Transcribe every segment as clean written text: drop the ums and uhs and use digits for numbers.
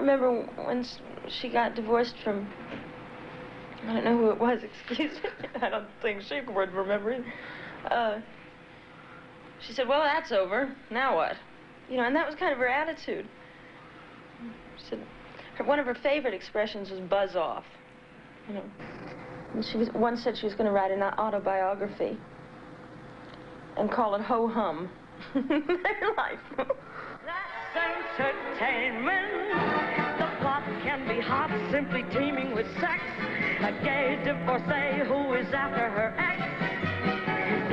remember when she got divorced from, I don't know who it was, excuse me. I don't think she would remember it. She said, well, that's over. Now what? You know, and that was kind of her attitude. She said, one of her favorite expressions was buzz off. You know, and she once said she was going to write an autobiography and call it Ho Hum. Life. That's entertainment. The plot can be hot, simply teeming with sex. A gay divorcee who is after her ex.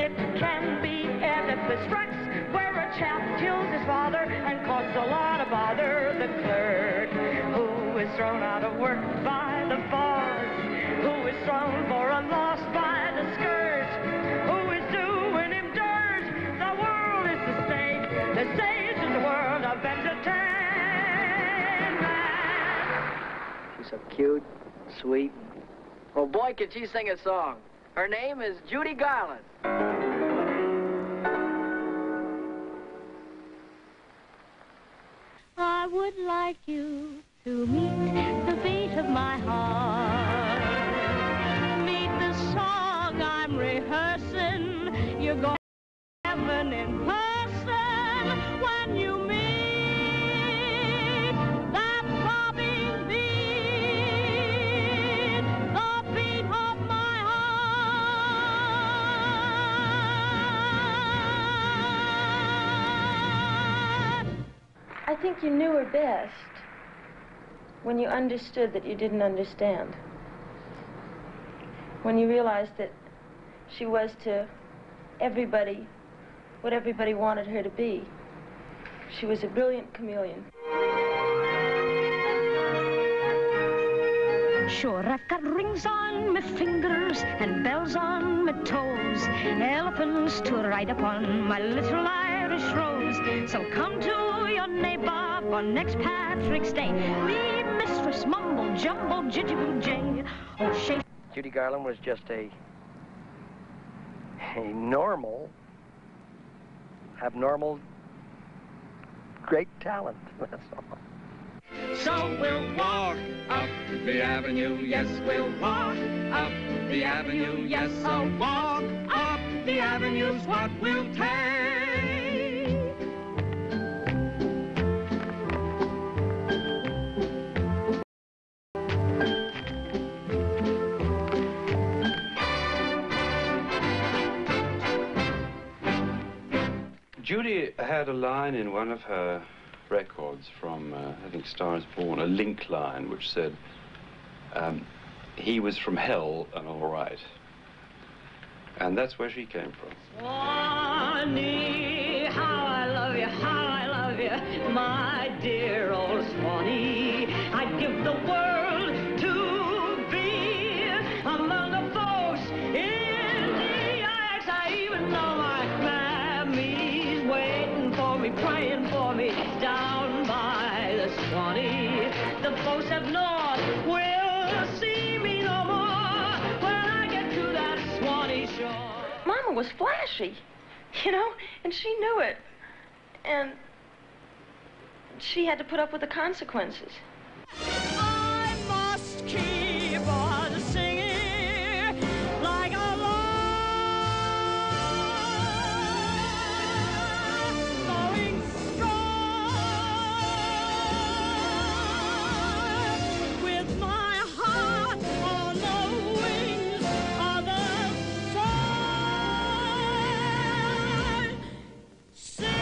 It can be Oedipus Rex, where a chap kills his father and causes a lot of bother. The clerk who is thrown out of work by the boss, who is thrown for a loss by the scourge, who is doing him dirt. The world is the stage is the world of entertainment. She's so cute, sweet. Oh boy, can she sing a song. Her name is Judy Garland. I would like you to meet the beat of my heart. Meet the song I'm rehearsing. You're going to heaven in person when you meet that throbbing beat, the beat of my heart. I think you knew her best when you understood that you didn't understand. When you realized that she was to everybody what everybody wanted her to be. She was a brilliant chameleon. Sure, I've got rings on my fingers and bells on my toes, elephants to ride upon my little Irish rose. So come to your nabob on next Patrick's Day. Me, Mistress Mumble, Jumble, Jijiboo Jay. Oh, shake. Judy Garland was just a normal, abnormal, great talent, that's all. So we'll walk up the avenue, yes, we'll walk up the avenue, yes, so walk up the avenue's what we'll take. Judy had a line in one of her records from, I think, Star is Born, a link line, which said, he was from hell and all right. And that's where she came from. Swanee, how I love you, my dear old Swanee. I'd give the world to be among the folks in the ice. I even know my mammy's waiting for me, praying for me down by the Swanee. The folks up north will see me no more when I get to that Swanee shore. Mama was flashy, you know, and she knew it. And she had to put up with the consequences. I must keep on singing like a lark, going strong with my heart on the wings of the sun, singing.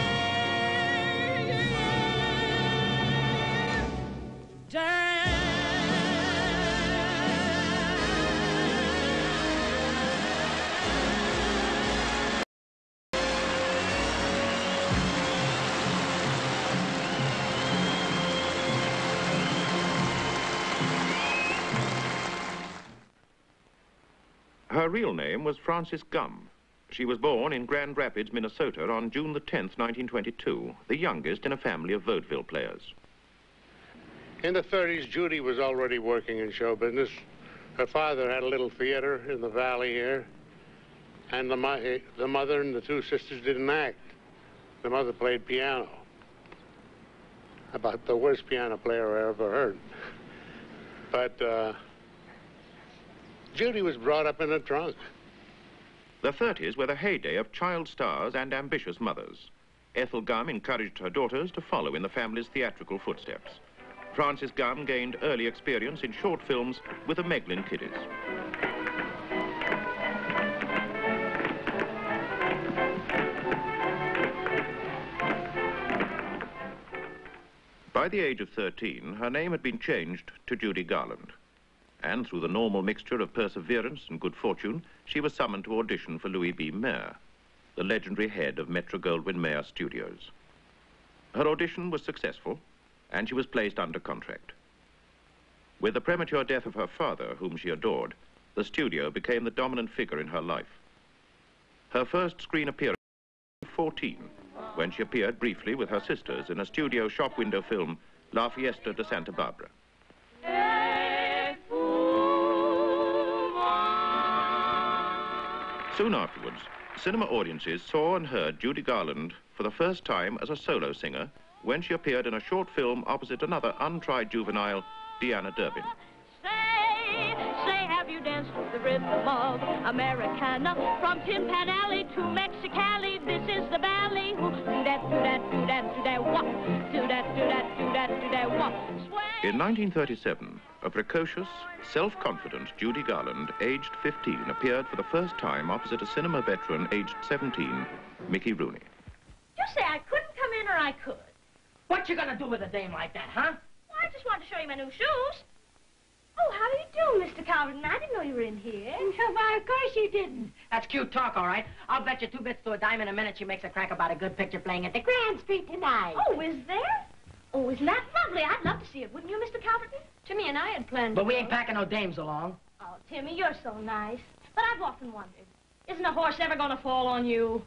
Her real name was Frances Gumm. She was born in Grand Rapids, Minnesota on June the 10th, 1922, the youngest in a family of vaudeville players. In the 30s, Judy was already working in show business. Her father had a little theater in the valley here, and the mother and the two sisters didn't act. The mother played piano. about the worst piano player I ever heard. But Judy was brought up in a trunk. The 30s were the heyday of child stars and ambitious mothers. Ethel Gum encouraged her daughters to follow in the family's theatrical footsteps. Frances Gum gained early experience in short films with the Meglin Kiddies. By the age of 13, her name had been changed to Judy Garland. And through the normal mixture of perseverance and good fortune, she was summoned to audition for Louis B. Mayer, the legendary head of Metro-Goldwyn-Mayer Studios. Her audition was successful, and she was placed under contract. With the premature death of her father, whom she adored, the studio became the dominant figure in her life. Her first screen appearance was 14, when she appeared briefly with her sisters in a studio shop window film, La Fiesta de Santa Barbara. Soon afterwards, cinema audiences saw and heard Judy Garland for the first time as a solo singer when she appeared in a short film opposite another untried juvenile, Deanna Durbin. Say, have you danced to the rhythm of Americana? From Tin Pan Alley to Mexicali, this is the valley. Do that, do that, do that, do that, what? Do that, do that, do that, do that, what? In 1937, a precocious, self-confident Judy Garland, aged 15, appeared for the first time opposite a cinema veteran, aged 17, Mickey Rooney. You say I couldn't come in or I could? What you gonna do with a dame like that, huh? Well, I just wanted to show you my new shoes. Oh, how do you do, Mr. Calvin? I didn't know you were in here. Why, of course you didn't. That's cute talk, all right. I'll bet you 2 bits to a dime in a minute she makes a crack about a good picture playing at the Grand Street tonight. Oh, is there? Oh, isn't that lovely? I'd love to see it, wouldn't you, Mr. Calverton? Timmy and I had planned But we ain't packing no dames along. Oh, Timmy, you're so nice. But I've often wondered, isn't a horse ever going to fall on you?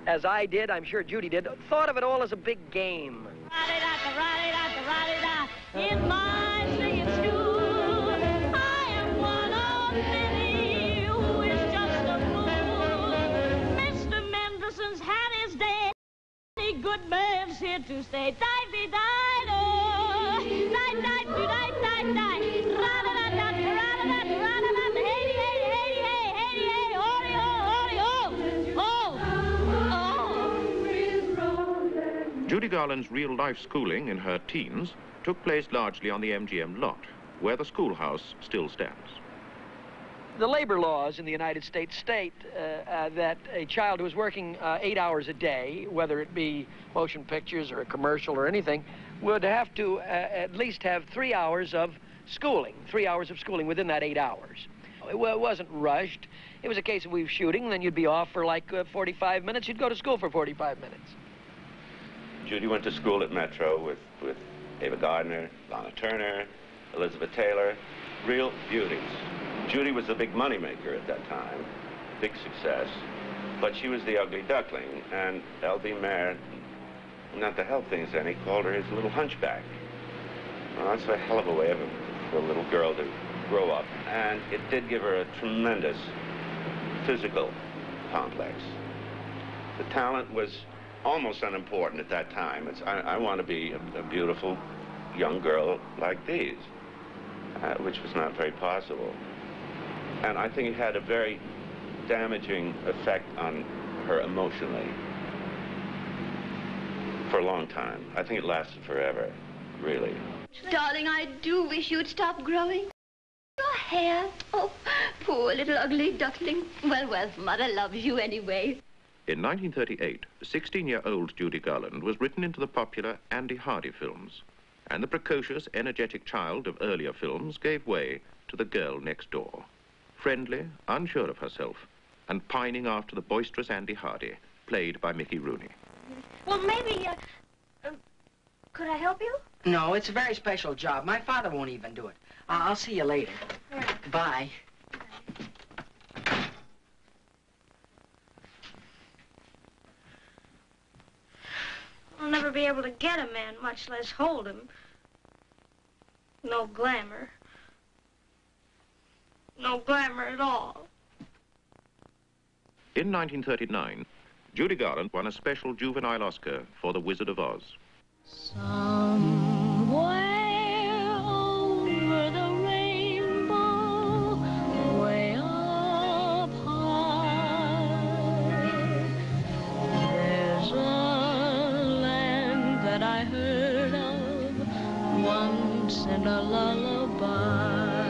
As I did, I'm sure Judy did, thought of it all as a big game. In my singing school, I am one of many who is just a fool. Mr. Mendelssohn's had his day. Any good man's here to stay. Judy Garland's real-life schooling in her teens took place largely on the MGM lot, where the schoolhouse still stands. The labor laws in the United States state that a child who's working 8 hours a day, whether it be motion pictures or a commercial or anything, would have to at least have 3 hours of schooling, 3 hours of schooling within that 8 hours. It wasn't rushed. It was a case of we were shooting, then you'd be off for like 45 minutes. You'd go to school for 45 minutes. Judy went to school at Metro with Ava Gardner, Lana Turner, Elizabeth Taylor, real beauties. Judy was the big moneymaker at that time, big success, but she was the ugly duckling, and L.B. Mayer, not to help things any, called her his little hunchback. Well, that's a hell of a way for a little girl to grow up, and it did give her a tremendous physical complex. The talent was almost unimportant at that time. I want to be a beautiful young girl like these, which was not very possible. And I think it had a very damaging effect on her emotionally for a long time. I think it lasted forever, really. Darling, I do wish you'd stop growing your hair. Oh, poor little ugly duckling. Well, Mother loves you anyway. In 1938, 16-year-old Judy Garland was written into the popular Andy Hardy films, and the precocious, energetic child of earlier films gave way to the girl next door. Friendly, unsure of herself, and pining after the boisterous Andy Hardy, played by Mickey Rooney. Well, maybe, could I help you? No, it's a very special job. My father won't even do it. I'll see you later. All right. Goodbye. I'll never be able to get a man, much less hold him. No glamour. No glamour at all. In 1939, Judy Garland won a special juvenile Oscar for The Wizard of Oz. Some notes in a lullaby.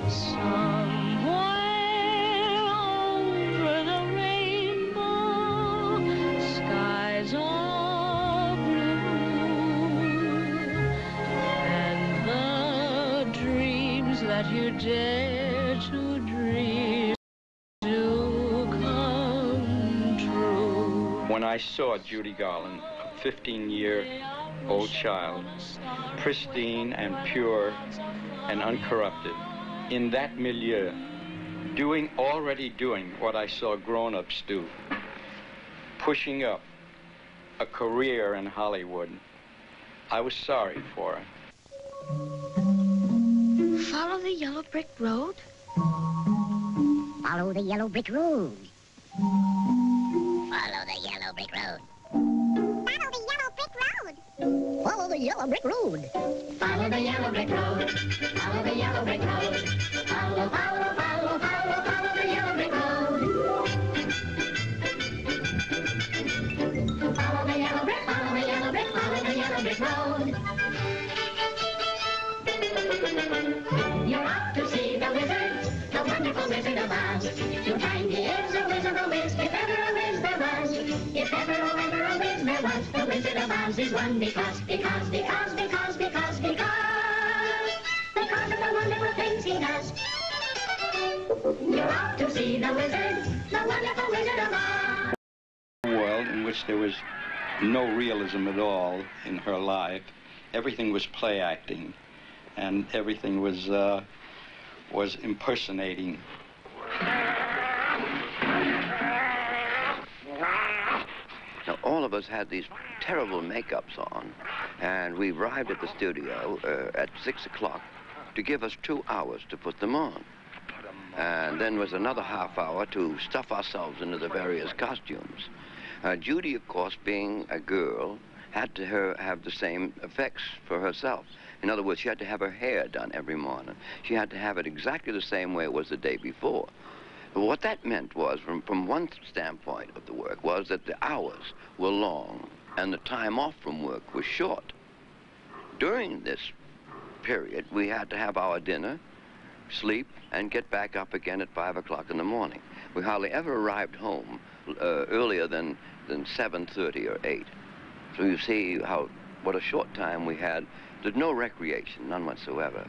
Somewhere over the rainbow, skies are blue, and the dreams that you dare to dream do come true. When I saw Judy Garland, a 15-year-old child, pristine and pure and uncorrupted, in that milieu, already doing what I saw grown-ups do, pushing up a career in Hollywood, I was sorry for her. Follow the yellow brick road? Follow the yellow brick road. Follow the yellow brick road. Follow the yellow brick road. Follow the yellow brick road. Follow the yellow brick road. Follow, follow, follow, follow, follow the yellow brick road. Follow the yellow brick, follow the yellow brick, follow the yellow brick road. You're off to see the wizard, the wonderful Wizard of Oz. You'll find he is a wizard, a whiz, if ever a whiz there was. If ever, oh, ever a whiz there was, the Wizard of Oz is one because of the wonderful things he does. You're off to see the wizard, the wonderful Wizard of Oz. A world in which there was no realism at all in her life. Everything was play acting, and everything was impersonating. Now, all of us had these terrible makeups on, and we arrived at the studio at 6 o'clock to give us 2 hours to put them on. And then was another half hour to stuff ourselves into the various costumes. Judy, of course, being a girl, had to have the same effects for herself. In other words, she had to have her hair done every morning. She had to have it exactly the same way it was the day before. But what that meant was, from one standpoint of the work, was that the hours were long and the time off from work was short. During this period, we had to have our dinner, sleep, and get back up again at 5 o'clock in the morning. We hardly ever arrived home earlier than 7:30 or 8. So you see what a short time we had. There's no recreation, none whatsoever.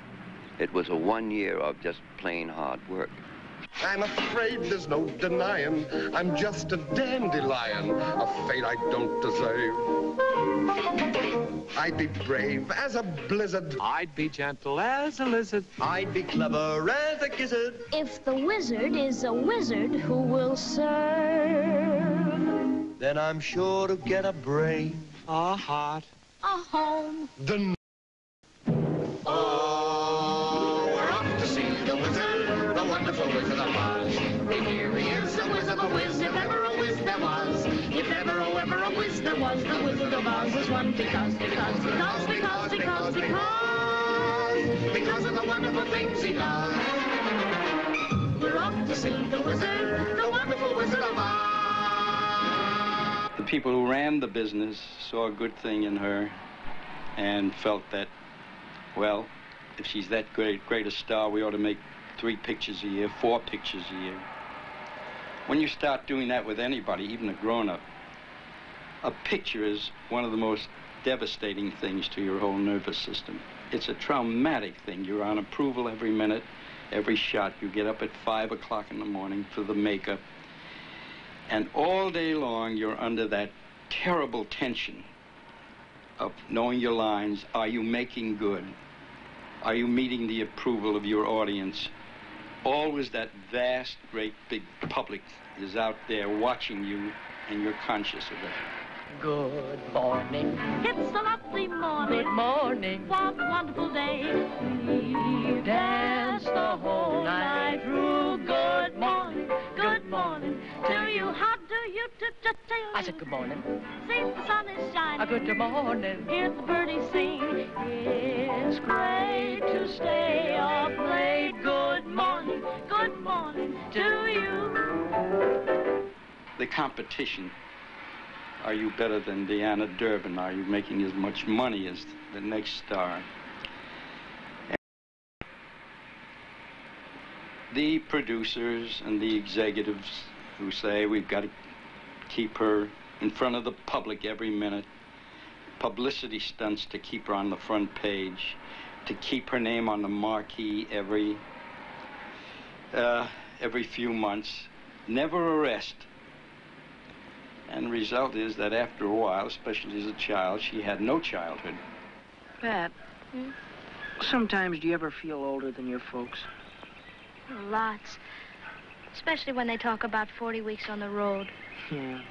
It was a 1 year of just plain hard work. I'm afraid there's no denying I'm just a dandelion, a fate I don't deserve. I'd be brave as a blizzard. I'd be gentle as a lizard. I'd be clever as a gizzard. If the wizard is a wizard who will serve, Then I'm sure to get a brain, A heart. a home. Oh, we're off to see the wizard, the wonderful Wizard of Oz. And here he is, the Wizard of Wiz, if ever a whiz there was. If ever, oh, ever a whiz there was, the Wizard of Oz is one because of the wonderful things he does. we're off to see the wizard, the wonderful Wizard of Oz. The people who ran the business saw a good thing in her and felt that, well, if she's that great a star, we ought to make 3 pictures a year, 4 pictures a year. When you start doing that with anybody, even a grown-up, a picture is one of the most devastating things to your whole nervous system. It's a traumatic thing. You're on approval every minute, every shot. You get up at 5 o'clock in the morning for the makeup. And all day long, you're under that terrible tension of knowing your lines. Are you making good? Are you meeting the approval of your audience? Always that vast, great, big public is out there watching you, and you're conscious of that. Good morning. It's a lovely morning. Good morning. What a wonderful day. We danced the whole night through. Good morning. Good morning to you. How do you do? I said good morning. See, the sun is shining. Good morning. Hear the birdies sing. It's great to stay up late. Good morning to you. The competition Are you better than Deanna Durbin? Are you making as much money as the next star? And the producers and the executives who say we've got to keep her in front of the public every minute, publicity stunts to keep her on the front page, to keep her name on the marquee every few months, never arrest. And the result is that after a while, especially as a child, she had no childhood. Pat, sometimes do you ever feel older than your folks? Lots. Especially when they talk about 40 weeks on the road. Yeah,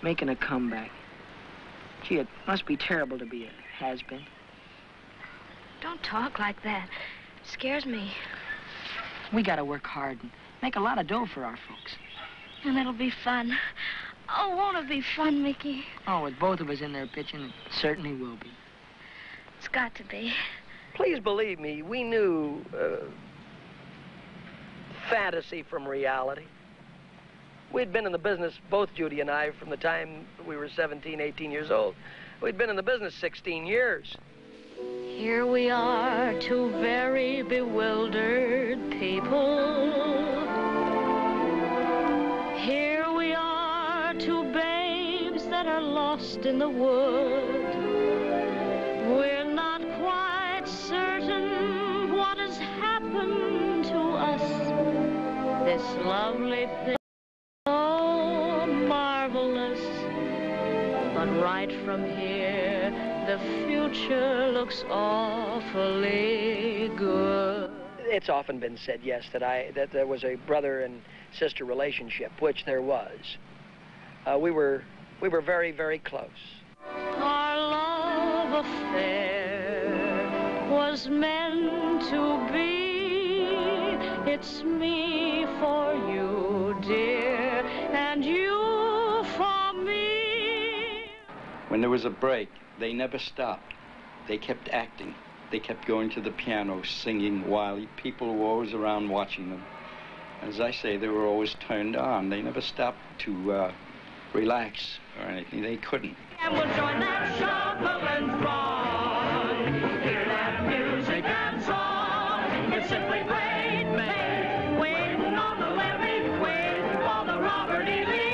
making a comeback. Gee, it must be terrible to be a has-been. Don't talk like that. It scares me. We gotta work hard and make a lot of dough for our folks. And it'll be fun. Oh, won't it be fun, Mickey? Oh, with both of us in there pitching, it certainly will be. It's got to be. Please believe me, we knew fantasy from reality. We'd been in the business, both Judy and I, from the time we were 17, 18 years old. We'd been in the business 16 years. Here we are, two very bewildered people. Here we are, two babes that are lost in the wood. We're not quite certain what has happened to us. This lovely thing, so marvelous. But right from here, the future looks awfully good. It's often been said, yes, that there was a brother and sister relationship, which there was. We were very, very close. Our love affair was meant to be. It's me for you, dear, and you for me. When there was a break, they never stopped. They kept acting. They kept going to the piano, singing, while people were always around watching them. As I say, they were always turned on. They never stopped to relax or anything. They couldn't. And we'll join that shuffle and throng. Hear that music and song. It's simply great, mate. Waiting on the levee, waiting for the Robert E. Lee.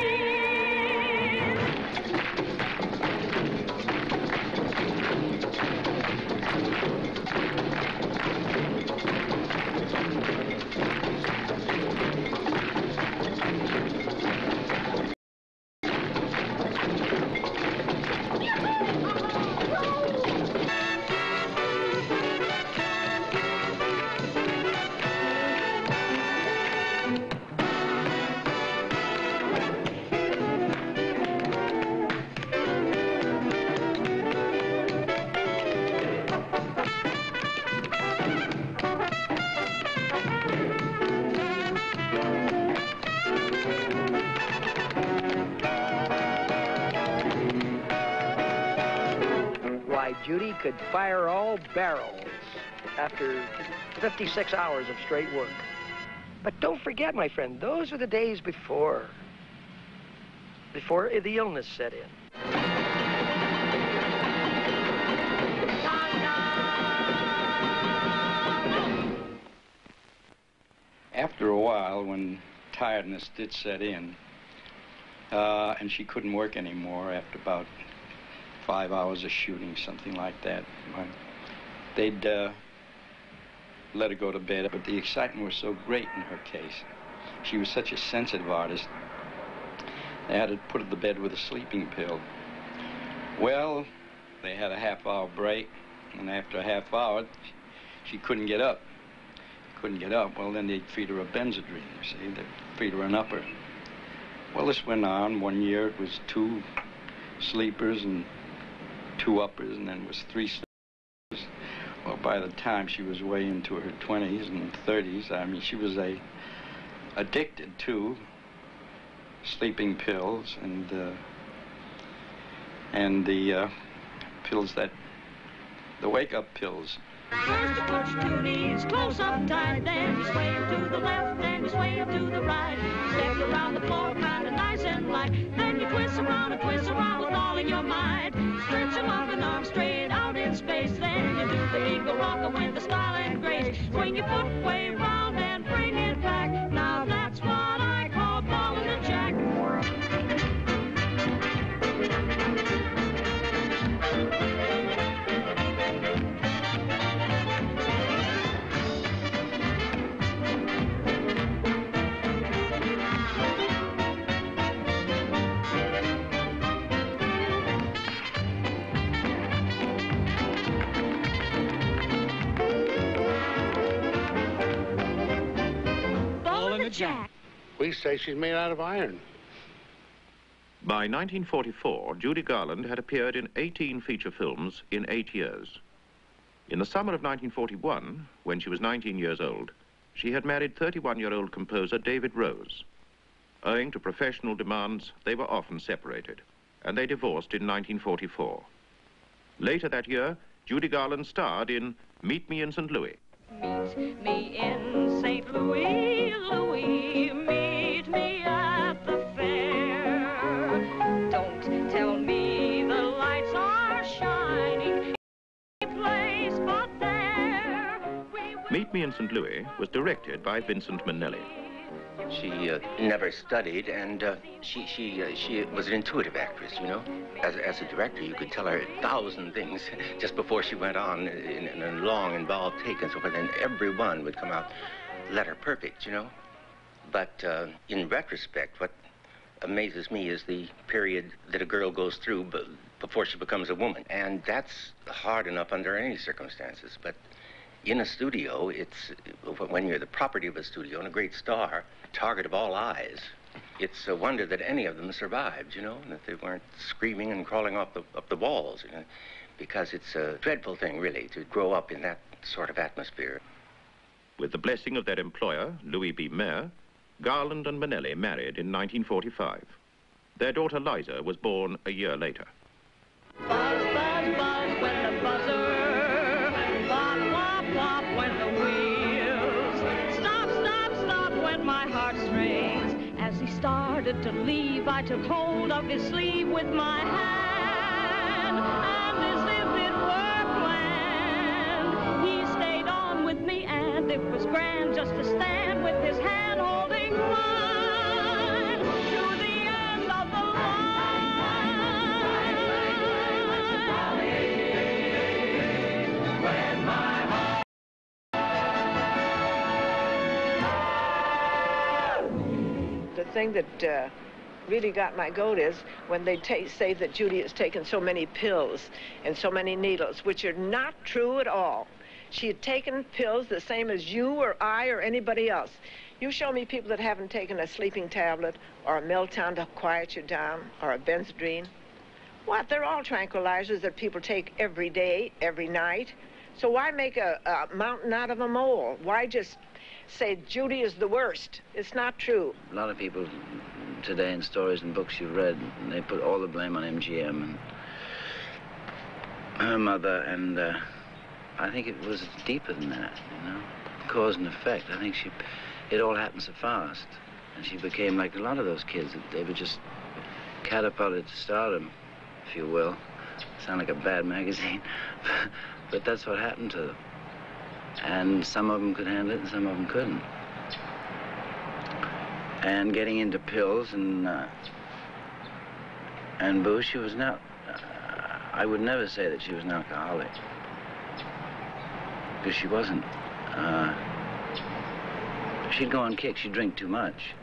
Judy could fire all barrels after 56 hours of straight work. But don't forget, my friend, those were the days before the illness set in. After a while, when tiredness did set in, and she couldn't work anymore after about 5 hours of shooting, something like that, they'd let her go to bed, but the excitement was so great in her case. She was such a sensitive artist. They had to put her to bed with a sleeping pill. Well, they had a half-hour break, and after a half hour, she couldn't get up. Couldn't get up. Well, then they'd feed her a Benzedrine, you see. They'd feed her an upper. Well, this went on. 1 year it was 2 sleepers and 2 uppers, and then it was 3 sleepers. Well, by the time she was way into her 20s and 30s, I mean, she was addicted to sleeping pills and the pills the wake-up pills. First you put your 2 knees close up tight, then you sway to the left, then you sway to the right. Step around the floor, kind of nice and light, then you twist twist around with all of your might. Stretch them off and arms straight out in space. Then you do the eagle rocker with the style and grace. Swing your foot way round and bring it back. Now that's what I call ball in the jack. Jack. We say she's made out of iron. By 1944, Judy Garland had appeared in 18 feature films in 8 years. In the summer of 1941, when she was 19 years old, she had married 31-year-old composer David Rose. Owing to professional demands, they were often separated, and they divorced in 1944. Later that year, Judy Garland starred in Meet Me in St. Louis. Meet me in St. Louis, Louis, meet me at the fair. Don't tell me the lights are shining, place but there. Meet Me in St. Louis was directed by Vincent Minnelli. She never studied, and she was an intuitive actress, you know. As a director, you could tell her 1,000 things just before she went on in a long, involved take and so forth, and every one would come out letter perfect, you know. But in retrospect, what amazes me is the period that a girl goes through before she becomes a woman, and that's hard enough under any circumstances. But in a studio, when you're the property of a studio and a great star, target of all eyes, it's a wonder that any of them survived, you know, and that they weren't screaming and crawling up the walls, you know, because it's a dreadful thing, really, to grow up in that sort of atmosphere. With the blessing of their employer, Louis B. Mayer, Garland and Minnelli married in 1945. Their daughter Liza was born a year later. Buzz, buzz, buzz when the buzzer, wop, wop, wop when the wheels, stop, stop, stop when my heart strains. As he started to leave, I took hold of his sleeve with my hand, and as if it were planned, he stayed on with me, and it was grand just to stand with his hand holding mine to the end of the The thing that really got my goat is when they say that Judy has taken so many pills and so many needles, which are not true at all. She had taken pills the same as you or I or anybody else. You show me people that haven't taken a sleeping tablet or a Miltown to quiet you down or a Benzedrine. What? They're all tranquilizers that people take every day, every night. So why make a mountain out of a mole? Why just say Judy is the worst? It's not true. A lot of people today in stories and books you've read, they put all the blame on MGM and her mother, and I think it was deeper than that, you know, cause and effect. I think it all happened so fast, and she became like a lot of those kids. They were just catapulted to stardom, if you will. Sound like a bad magazine, but that's what happened to them. And some of them could handle it and some of them couldn't. And getting into pills and booze, she was not, I would never say that she was an alcoholic, because she wasn't. She'd go on kicks, she'd drink too much,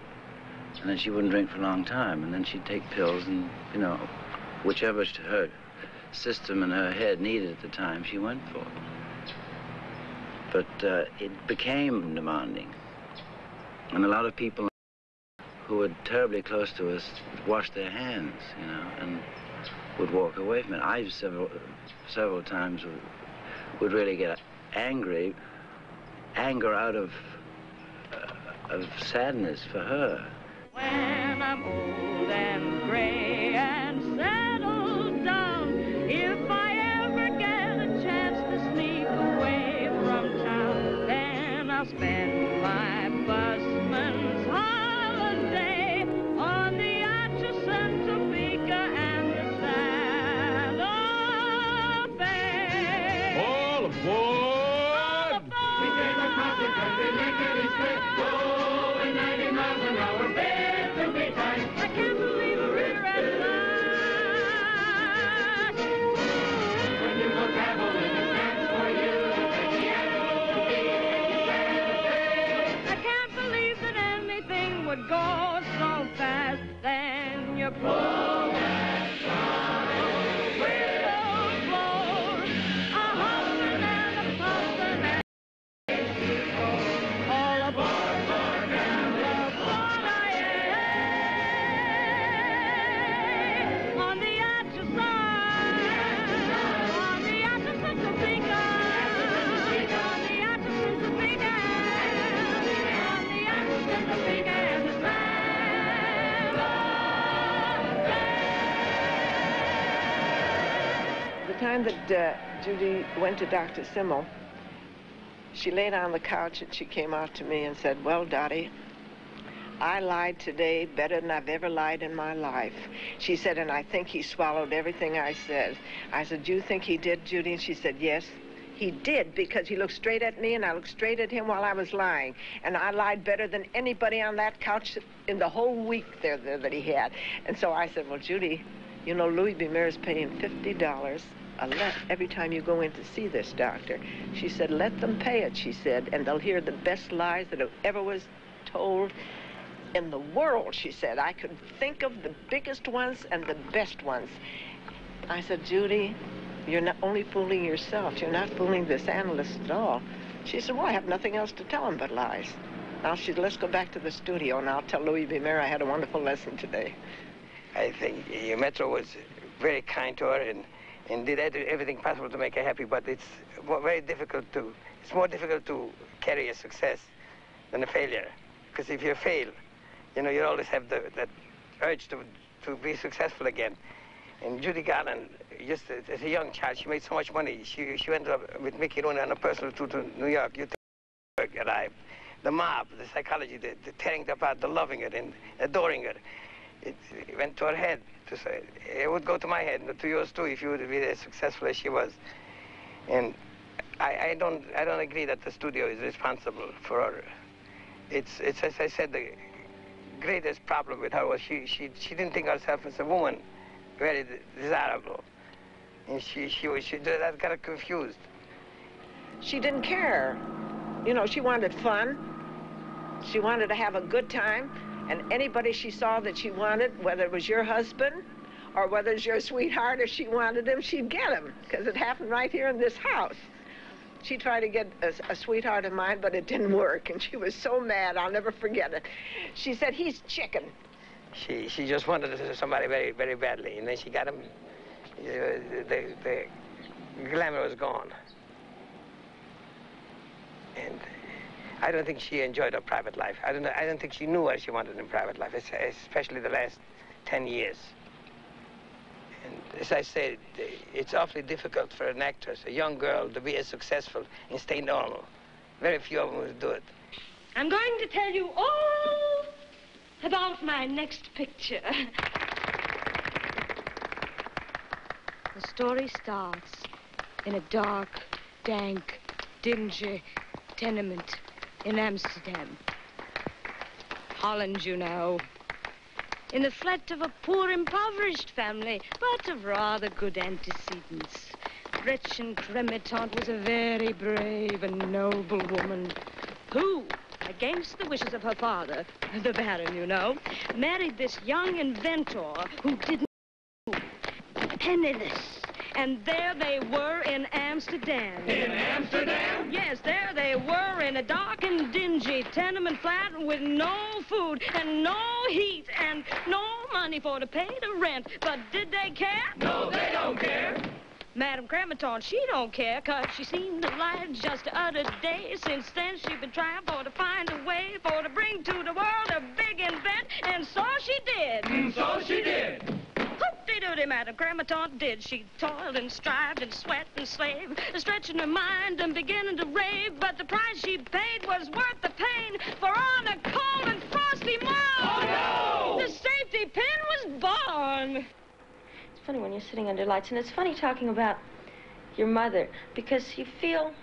and then she wouldn't drink for a long time, and then she'd take pills, and, you know, whichever her system and her head needed at the time, she went for. But it became demanding. And a lot of people who were terribly close to us washed their hands, you know, and would walk away from it. I several times would really get angry, anger out of sadness for her. When I'm old and gray and settled down, if I ever get a chance to sneak away from town, then I'll spend my busman's holiday on the Atchison, Topeka aboard! We came across the country lickety-split, going 90 miles an hour, bed to be tight. I can't believe we're here at last. When you go traveling, it stands for you to take the attitude to be I can't believe that anything would go so fast. Then you pull that side with those blows, a huffing and a puffing and all aboard, aboard, and aboard, on the outer side, on the outer Pacifica, on the outer Pacifica, on the outer Pacifica, and the The time that Judy went to Dr. Simmel, she laid on the couch and she came out to me and said, well, Dottie, I lied today better than I've ever lied in my life. She said, and I think he swallowed everything I said. I said, do you think he did, Judy? And she said, yes, he did, because he looked straight at me and I looked straight at him while I was lying. And I lied better than anybody on that couch in the whole week there that he had. And so I said, well, Judy, you know, Louis B. Mayer is paying $50 every time you go in to see this doctor. She said, let them pay it, she said, and they'll hear the best lies that ever was told in the world, she said. I could think of the biggest ones and the best ones. I said, Judy, you're not only fooling yourself. You're not fooling this analyst at all. She said, well, I have nothing else to tell him but lies. Now she said, let's go back to the studio and I'll tell Louis B. Mayer I had a wonderful lesson today. I think Metro was very kind to her and did everything possible to make her happy, but it's very difficult it's more difficult to carry a success than a failure. Because if you fail, you know, you always have that urge to be successful again. And Judy Garland, just as a young child, she made so much money. She went up with Mickey Rooney on a personal tour to New York. You think arrived. The mob, the psychology, the tearing it apart, the loving it and adoring it. It went to her head. It would go to my head, to yours too, if you would be as successful as she was. And I don't agree that the studio is responsible for her. It's as I said, the greatest problem with her was she didn't think herself as a woman very desirable, and that got her confused. She didn't care. You know, she wanted fun. She wanted to have a good time. And anybody she saw that she wanted, whether it was your husband or whether it's your sweetheart, if she wanted him, she'd get him, because it happened right here in this house. She tried to get a sweetheart of mine, but it didn't work, and she was so mad, I'll never forget it. She said, he's chicken. She just wanted somebody very, very badly, and then she got him. The glamour was gone. And I don't think she enjoyed her private life. I don't think she knew what she wanted in private life, especially the last 10 years. And as I said, it's awfully difficult for an actress, a young girl, to be as successful and stay normal. Very few of them will do it. I'm going to tell you all about my next picture. The story starts in a dark, dank, dingy tenement in Amsterdam. Holland, you know. In the flat of a poor, impoverished family, but of rather good antecedents. Gretchen Cremitant was a very brave and noble woman who, against the wishes of her father, the Baron, you know, married this young inventor who didn't know, penniless. And there they were in Amsterdam. In Amsterdam? Yes, there they were in a dark and dingy tenement flat with no food and no heat and no money for to pay the rent. But did they care? No, they don't care. Madame Cremiton, she don't care, 'cause she seen the light just the other day. Since then, she been trying for to find a way for to bring to the world a big invent, and so she did. So she did. Hoop-de-doody, Madame Cremiton did. She toiled and strived and sweat and slaved, stretching her mind and beginning to rave. But the price she paid was worth the pain, for on a cold and frosty morn, oh, no! the safety pin was born. It's funny when you're sitting under lights, and it's funny talking about your mother, because you feel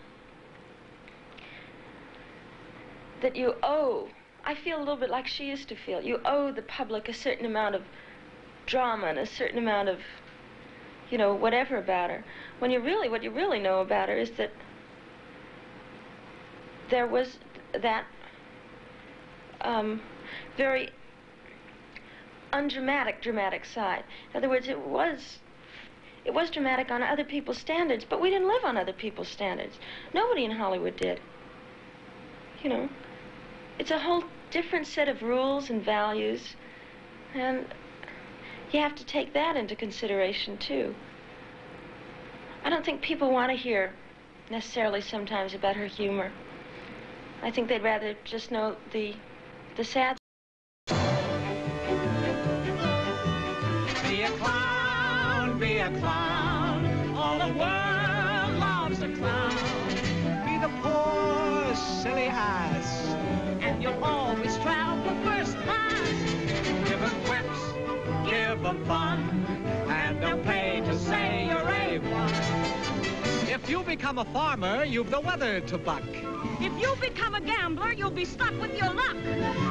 that you owe, I feel a little bit like she used to feel, you owe the public a certain amount of drama and a certain amount of, you know, whatever about her. When you really, what you really know about her is that there was that very undramatic, dramatic side. In other words, it was dramatic on other people's standards, but we didn't live on other people's standards. Nobody in Hollywood did. You know, it's a whole different set of rules and values, and you have to take that into consideration, too. I don't think people want to hear necessarily sometimes about her humor. I think they'd rather just know the sad. Be a clown, be a clown. All the world loves a clown. Be the poor, silly ass, and you'll always travel first class. Give 'em quips, give 'em fun, and they'll pay to say you're A1. If you become a farmer, you've the weather to buck. If you become a gambler, you'll be stuck with your luck.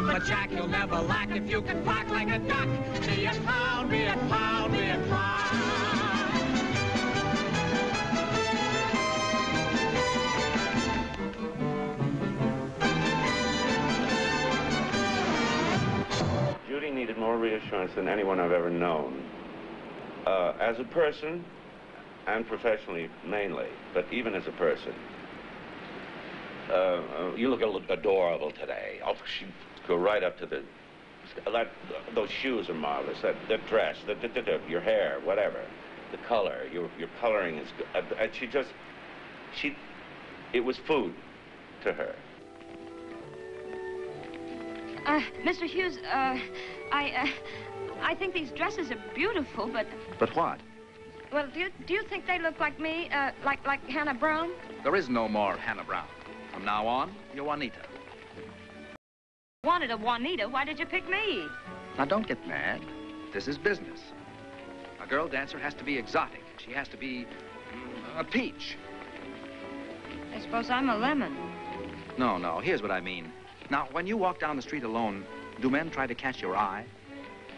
But Jack, you'll never lack if you can quack like a duck. Be a clown, be a clown, be a clown. Judy needed more reassurance than anyone I've ever known. As a person, and professionally mainly, but even as a person. You look adorable today. Oh, she'd go right up to those shoes are marvelous. That dress, your hair, whatever, the color, your coloring is good. And it was food to her. Mr. Hughes, I think these dresses are beautiful, but... But what? Well, do you think they look like me, like Hannah Brown? There is no more Hannah Brown. From now on, you're Juanita. Wanted a Juanita, why did you pick me? Now, don't get mad. This is business. A girl dancer has to be exotic. She has to be a peach. I suppose I'm a lemon. No, here's what I mean. Now, when you walk down the street alone, do men try to catch your eye?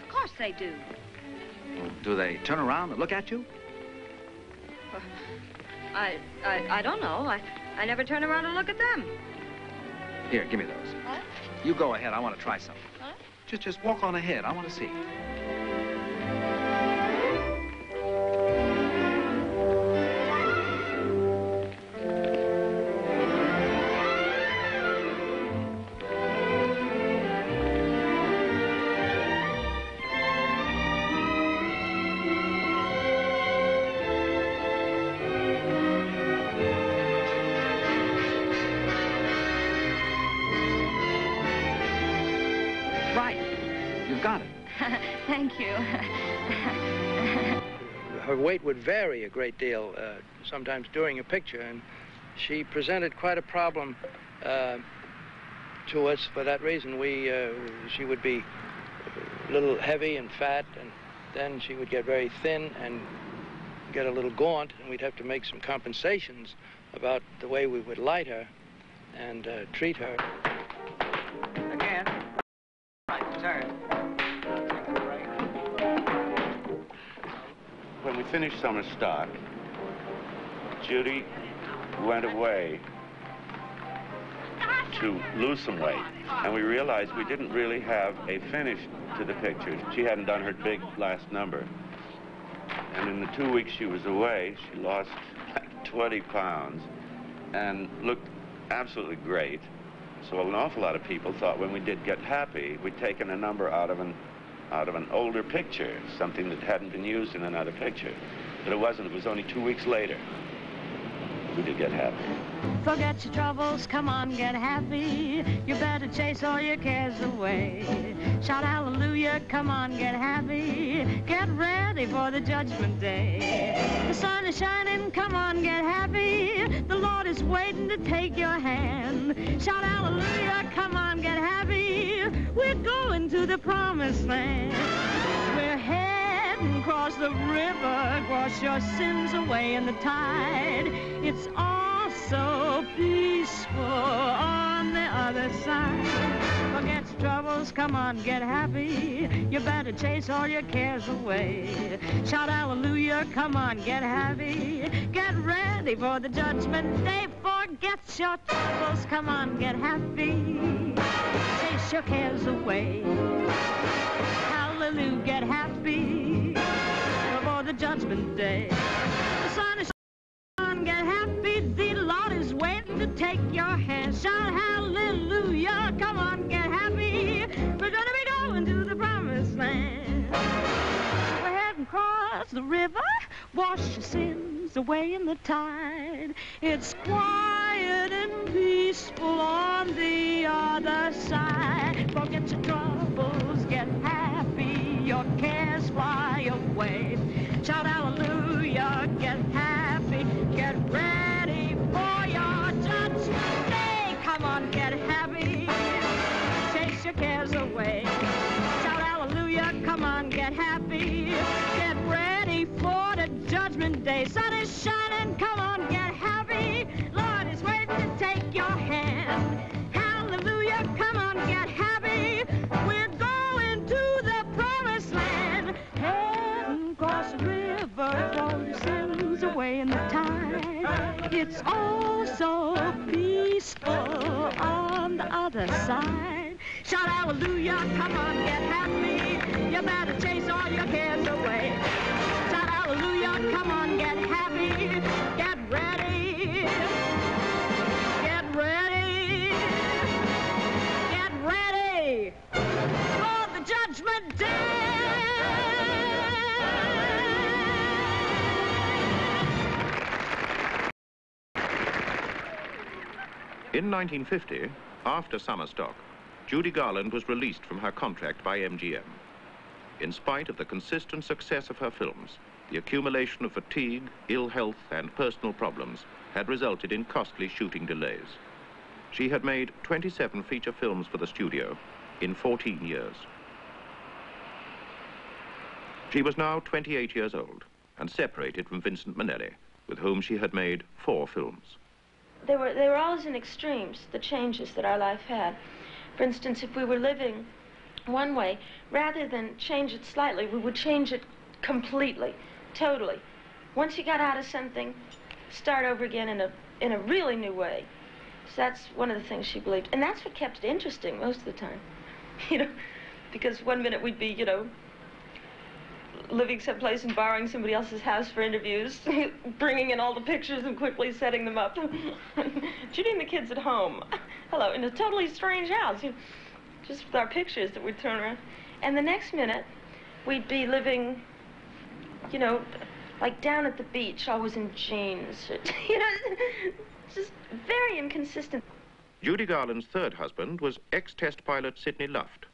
Of course they do. Well, do they turn around and look at you? I don't know. I never turn around and look at them. Here, give me those. What? You go ahead. I want to try something. What? Just walk on ahead. I want to see. Thank you. Her weight would vary a great deal, sometimes during a picture, and she presented quite a problem to us. For that reason, she would be a little heavy and fat, and then she would get very thin and get a little gaunt, and we'd have to make some compensations about the way we would light her and treat her. Again. Right, turn. When we finished summer stock, Judy went away to lose some weight, and we realized we didn't really have a finish to the picture. She hadn't done her big last number. And in the 2 weeks she was away, she lost like 20 pounds and looked absolutely great. So an awful lot of people thought when we did Get Happy, we'd taken a number out of an older picture, something that hadn't been used in another picture. But it wasn't. It was only 2 weeks later we did Get Happy. Forget your troubles, come on, get happy. You better chase all your cares away. Shout hallelujah, come on, get happy. Get ready for the judgment day. The sun is shining, come on, get happy. The Lord is waiting to take your hand. Shout hallelujah, come on, get happy. We're going to the promised land. We're heading cross the river, wash your sins away in the tide. It's all so peaceful on the other side. Forget your troubles, come on, get happy. You better chase all your cares away. Shout hallelujah, come on, get happy. Get ready for the judgment day. Forget your troubles, come on, get happy. Chase your cares away. Hallelujah, get happy before the judgment day. The sun is shining, get happy. The Lord is waiting to take your hand. Shout hallelujah, come on, get happy. We're gonna be going to the promised land. Go ahead and cross the river, wash your sins away in the tide. It's quiet and peaceful on the other side. Forget your troubles, get happy, your cares fly away. Shout hallelujah, get happy, get ready for your judgment day. Come on, get happy, chase your cares away. Shout hallelujah, come on, get happy, get ready for the judgment day. Sun is shining, come on, get happy. Lord is waiting to take your hand. Hallelujah, come on, get happy. We're going to the promised land. Head across the river, throw your sins away in the tide. It's all so peaceful on the other side. Shout hallelujah, come on, get happy. You better chase all your cares away. Shout hallelujah, come on, get happy. Get ready. Get ready. Get ready for the judgment day. In 1950, after summer stock, Judy Garland was released from her contract by MGM. In spite of the consistent success of her films, the accumulation of fatigue, ill health, and personal problems had resulted in costly shooting delays. She had made 27 feature films for the studio in 14 years. She was now 28 years old and separated from Vincent Minnelli, with whom she had made 4 films. They were always in extremes, the changes that our life had. For instance, if we were living one way, rather than change it slightly, we would change it completely, totally. Once you got out of something, start over again in a really new way. So that's one of the things she believed. And that's what kept it interesting most of the time. You know, because one minute we'd be, you know, living someplace and borrowing somebody else's house for interviews, bringing in all the pictures and quickly setting them up. Judy and the kids at home. Hello, in a totally strange house, you know, just with our pictures that we'd thrown around. And the next minute, we'd be living, you know, like down at the beach, always in jeans. You know, just very inconsistent. Judy Garland's third husband was ex-test pilot Sidney Luft.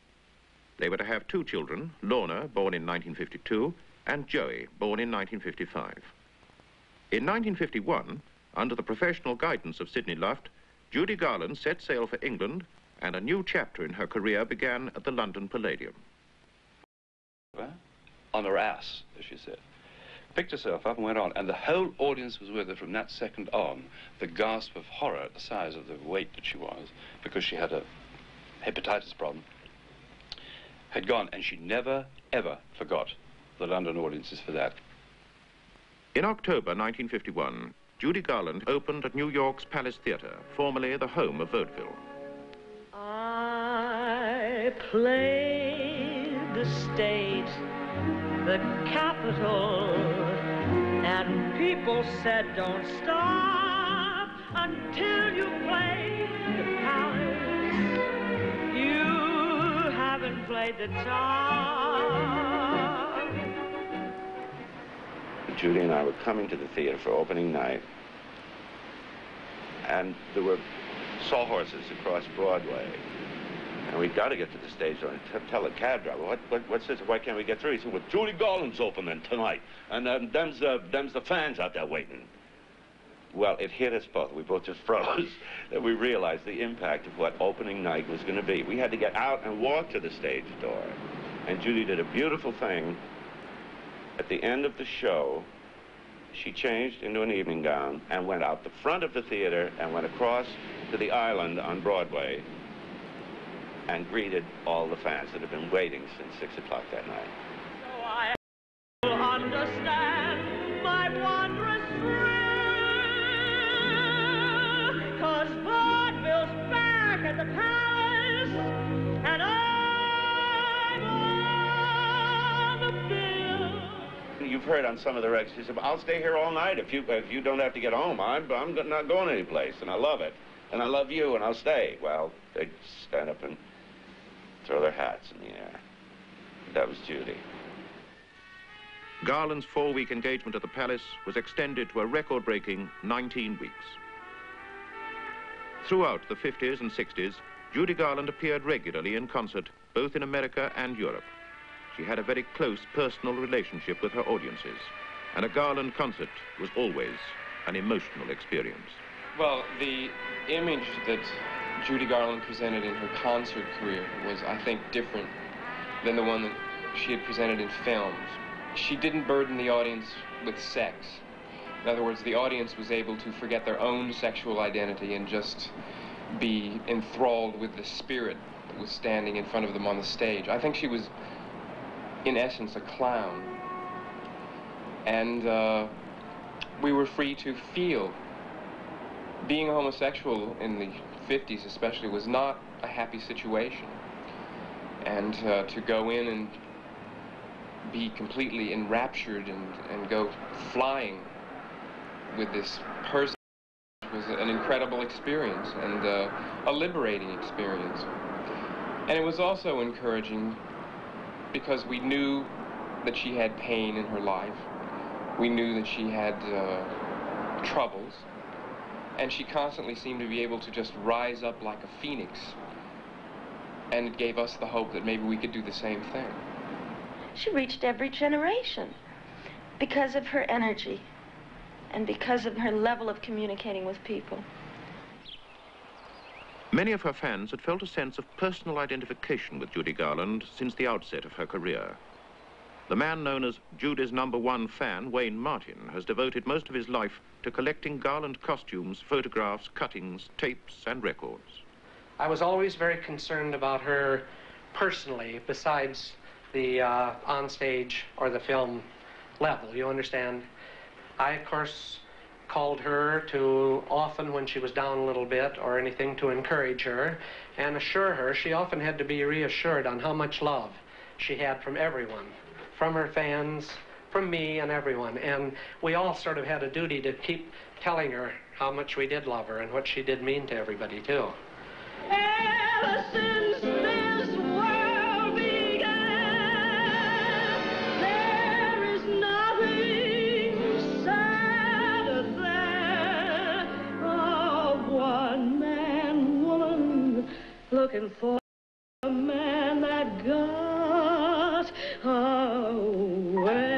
They were to have 2 children, Lorna, born in 1952, and Joey, born in 1955. In 1951, under the professional guidance of Sidney Luft, Judy Garland set sail for England, and a new chapter in her career began at the London Palladium. On her ass, as she said. Picked herself up and went on, and the whole audience was with her from that second on. The gasp of horror at the size of the weight that she was, because she had a hepatitis problem, had gone, and she never, ever forgot the London audiences for that. In October 1951, Judy Garland opened at New York's Palace Theatre, formerly the home of vaudeville. I played the state, the capital, and people said don't stop until you play the palace. You haven't played the top. Judy and I were coming to the theater for opening night, and there were sawhorses across Broadway. And we've got to get to the stage door and tell the cab driver, what's this? Why can't we get through? He said, well, Judy Garland's opening tonight. And them's the fans out there waiting. Well, it hit us both. We both just froze. That we realized the impact of what opening night was going to be. We had to get out and walk to the stage door. And Judy did a beautiful thing At the end of the show, she changed into an evening gown and went out the front of the theater and went across to the island on Broadway and greeted all the fans that had been waiting since 6 o'clock that night. So I will understand my wondrous thrill, 'cause vaudeville's back at the palace, and I'm on the bill. You've heard on some of the records, she said, I'll stay here all night if you don't have to get home. I'm not going anyplace, and I love it. And I love you, and I'll stay. Well, they'd stand up and throw their hats in the air. That was Judy. Garland's 4-week engagement at the Palace was extended to a record-breaking 19 weeks. Throughout the 50s and 60s, Judy Garland appeared regularly in concert, both in America and Europe. She had a very close personal relationship with her audiences, and a Garland concert was always an emotional experience. Well, the image that Judy Garland presented in her concert career was, I think, different than the one that she had presented in films. She didn't burden the audience with sex. In other words, the audience was able to forget their own sexual identity and just be enthralled with the spirit that was standing in front of them on the stage. I think she was, in essence, a clown. And we were free to feel. Being a homosexual in the 50s especially was not a happy situation. And to go in and be completely enraptured and go flying with this person was an incredible experience and a liberating experience. And it was also encouraging because we knew that she had pain in her life. We knew that she had troubles. And she constantly seemed to be able to just rise up like a phoenix. And it gave us the hope that maybe we could do the same thing. She reached every generation because of her energy and because of her level of communicating with people. Many of her fans had felt a sense of personal identification with Judy Garland since the outset of her career. The man known as Judy's #1 fan, Wayne Martin, has devoted most of his life to collecting Garland costumes, photographs, cuttings, tapes, and records. I was always very concerned about her personally, besides the onstage or the film level, you understand? I, of course, called her to often when she was down a little bit or anything to encourage her and assure her. She often had to be reassured on how much love she had from everyone, from her fans, from me and everyone. And we all sort of had a duty to keep telling her how much we did love her and what she did mean to everybody, too. Ever since this world began, there is nothing sadder than a one-man woman looking for a man that got away.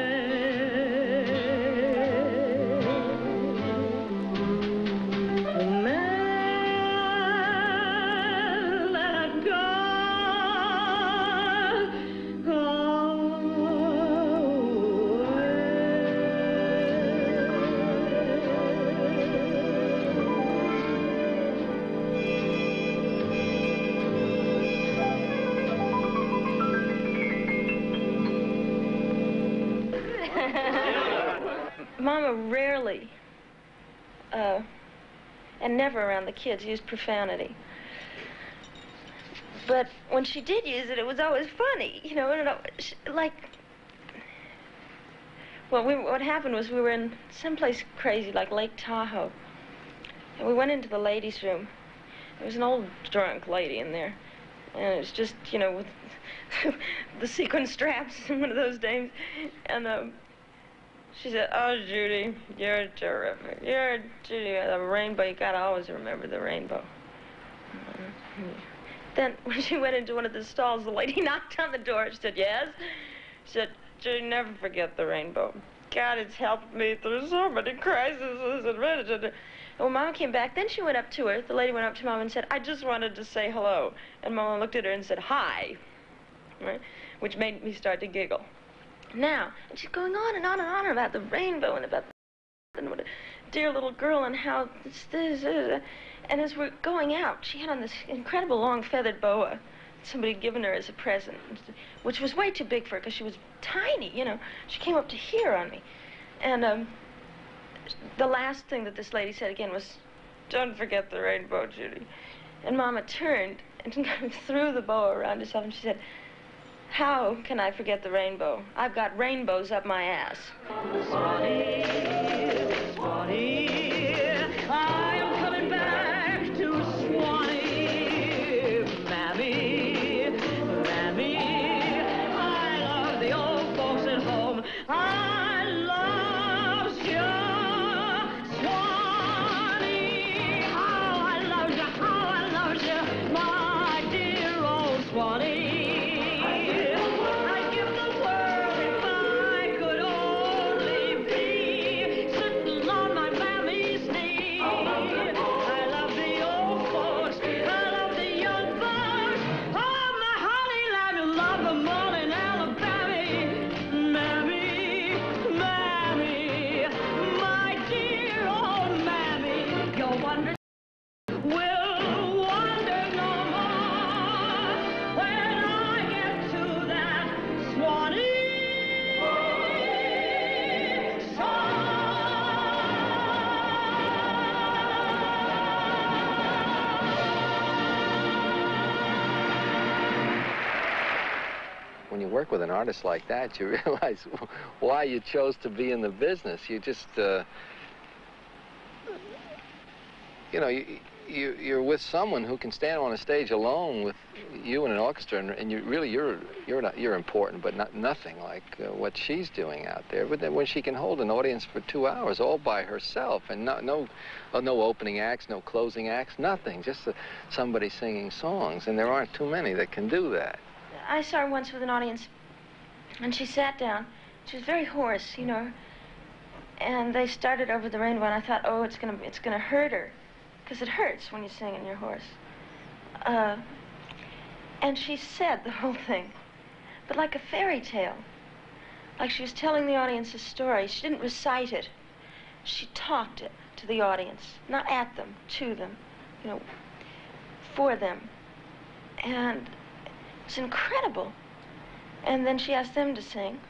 Mama rarely, and never around the kids, used profanity. But when she did use it, it was always funny, you know, like, well, what happened was we were in someplace crazy, like Lake Tahoe, and we went into the ladies' room. There was an old drunk lady in there, and it was just, you know, with the sequin straps and one of those dames, and she said, "Oh, Judy, you're terrific. You're Judy, the rainbow. You gotta always remember the rainbow." Then when she went into one of the stalls, the lady knocked on the door. She said, "Yes?" She said, "Judy, never forget the rainbow. God, it's helped me through so many crises." And when Mama came back, then she went up to her. The lady went up to Mama and said, "I just wanted to say hello." And Mama looked at her and said, "Hi," right? Which made me start to giggle. Now, and she's going on and on and on about the rainbow and about and what a dear little girl and how this. And as we're going out, she had on this incredible long feathered boa somebody had given her as a present, which was way too big for her because she was tiny, you know. She came up to here on me. And the last thing that this lady said again was, "Don't forget the rainbow, Judy." And Mama turned and threw the boa around herself and she said, "How can I forget the rainbow? I've got rainbows up my ass." Swanee, I am coming back to Swanee. Mammy, Mammy, I love the old folks at home. I love you, Swanee. How I love you, my dear old Swanee. When you work with an artist like that, you realize why you chose to be in the business. You just, you know, you're with someone who can stand on a stage alone with you and an orchestra, and you really you're important, but not nothing like what she's doing out there. But then when she can hold an audience for 2 hours all by herself, and no opening acts, no closing acts, nothing, just somebody singing songs, and there aren't too many that can do that. I saw her once with an audience, and she sat down. She was very hoarse, you know, and they started Over the Rainbow, and I thought, oh, it's gonna hurt her, because it hurts when you sing and you're hoarse. And she said the whole thing, but like a fairy tale, like she was telling the audience a story. She didn't recite it. She talked it to the audience, not at them, to them, you know, for them, and it's incredible. And then she asked them to sing,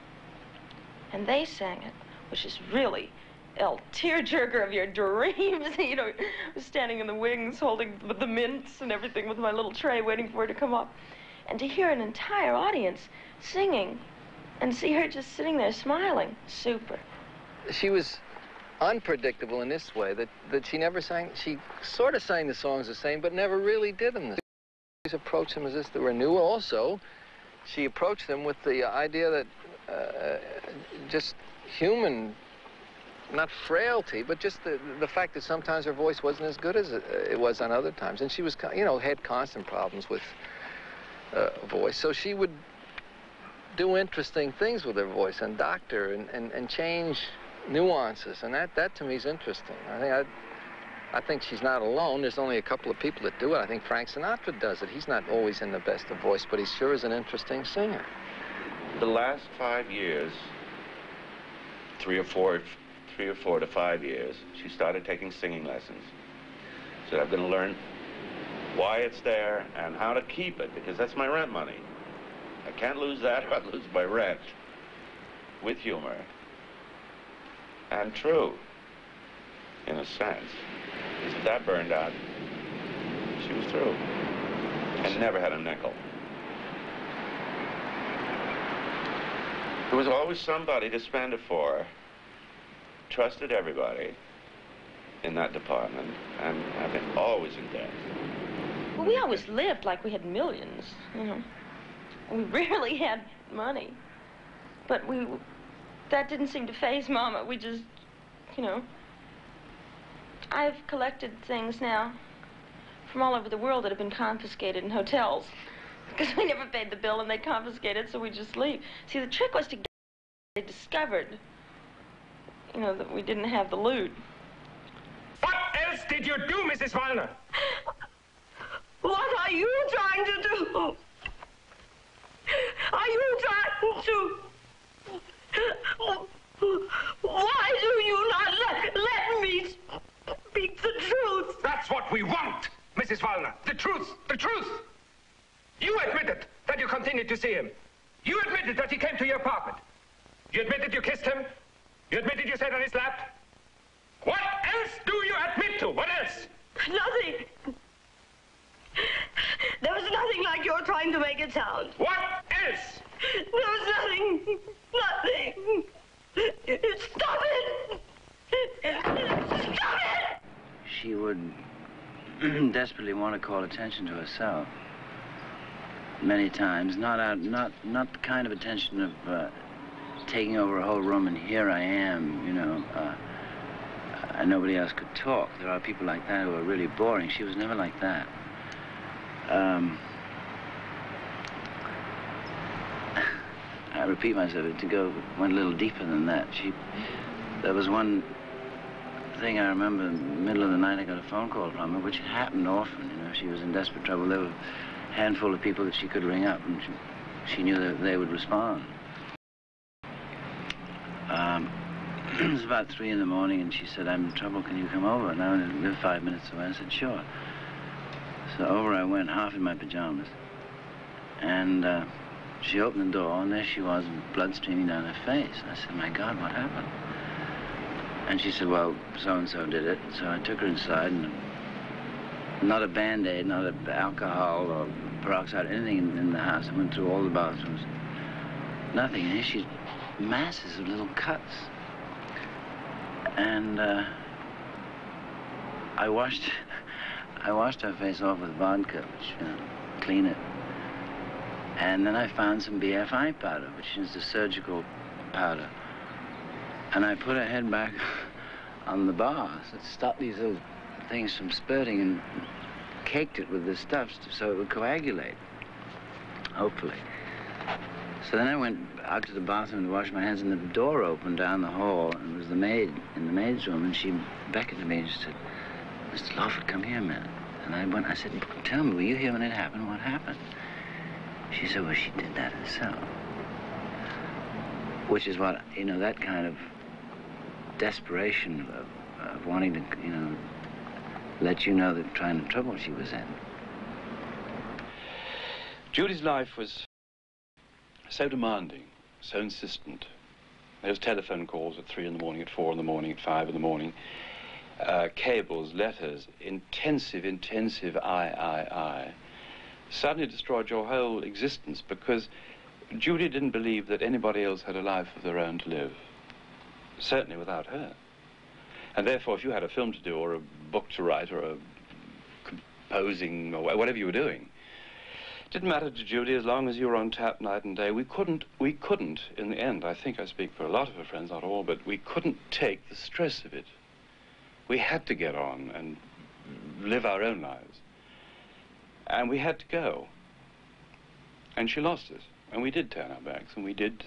and they sang it, which is really a tearjerker of your dreams. You know, I was standing in the wings holding the mints and everything with my little tray waiting for her to come up. And to hear an entire audience singing and see her just sitting there smiling, super. She was unpredictable in this way, that she never sang, she sort of sang the songs the same, but never really did them. She approached them as if they were new. Also, she approached them with the idea that just human, not frailty, but just the fact that sometimes her voice wasn't as good as it was on other times. And she was, you know, had constant problems with voice. So she would do interesting things with her voice and doctor and change nuances. And that to me is interesting. I think she's not alone. There's only a couple of people that do it. I think Frank Sinatra does it. He's not always in the best of voice, but he sure is an interesting singer. The last 5 years, 3 or 4 to 5 years, she started taking singing lessons. So I'm going to learn why it's there and how to keep it, because that's my rent money. I can't lose that or I'd lose my rent. With humor. And true, in a sense. If that burned out, she was through. And never had a nickel. There was always somebody to spend it for. Trusted everybody in that department, and I've been always in debt. Well, we always lived like we had millions, you know. We rarely had money. But that didn't seem to faze Mama. We just, you know. I've collected things now from all over the world that have been confiscated in hotels because we never paid the bill and they confiscated, so we just leave. See, the trick was to get they discovered, you know, that we didn't have the loot. What else did you do, Mrs. Wallner? What are you trying to do? Are you trying to Why do you not let me speak the truth? That's what we want, Mrs. Wallner. The truth, the truth. You admitted that you continued to see him. You admitted that he came to your apartment. You admitted you kissed him. You admitted you sat on his lap. What else do you admit to? What else? Nothing. There was nothing like you're trying to make it sound. What else? There was nothing. Nothing. Stop it! Stop it! She would desperately want to call attention to herself. Many times, not the kind of attention of taking over a whole room and here I am, you know, and nobody else could talk. There are people like that who are really boring. She was never like that. I repeat myself, to went a little deeper than that. There was one thing I remember, in the middle of the night I got a phone call from her, which happened often, you know. She was in desperate trouble. There were a handful of people that she could ring up, and she knew that they would respond. It was about 3 in the morning, and she said, "I'm in trouble, can you come over?" And I lived 5 minutes away. I said, "Sure." So over I went, half in my pajamas. And she opened the door, and there she was, with blood streaming down her face. I said, "My God, what happened?" And she said, "Well, so-and-so did it." So I took her inside, and not a Band-Aid, not alcohol or peroxide, anything in the house. I went through all the bathrooms. Nothing. And here she's masses of little cuts. And I washed her face off with vodka, which, you know, clean it. And then I found some BFI powder, which is the surgical powder. And I put her head back on the bar to stop these little things from spurting, and caked it with this stuff so it would coagulate, hopefully. So then I went out to the bathroom to wash my hands, and the door opened down the hall, and it was the maid in the maid's room, and she beckoned to me and she said, "Mr. Lawford, come here a minute." And I said, "Tell me, were you here when it happened? What happened?" She said, "Well, she did that herself." Which is what, you know, that kind of desperation of wanting to, you know, let you know the kind of trouble she was in. Judy's life was so demanding, so insistent. There was telephone calls at 3 in the morning, at 4 in the morning, at 5 in the morning. Cables, letters, intensive I. Suddenly destroyed your whole existence, because Judy didn't believe that anybody else had a life of their own to live. Certainly without her. And therefore, if you had a film to do, or a book to write, or a composing, or whatever you were doing, it didn't matter to Judy as long as you were on tap night and day. We couldn't, in the end, I think I speak for a lot of her friends, not all, but we couldn't take the stress of it. We had to get on and live our own lives. And we had to go. And she lost us. And we did turn our backs, and we did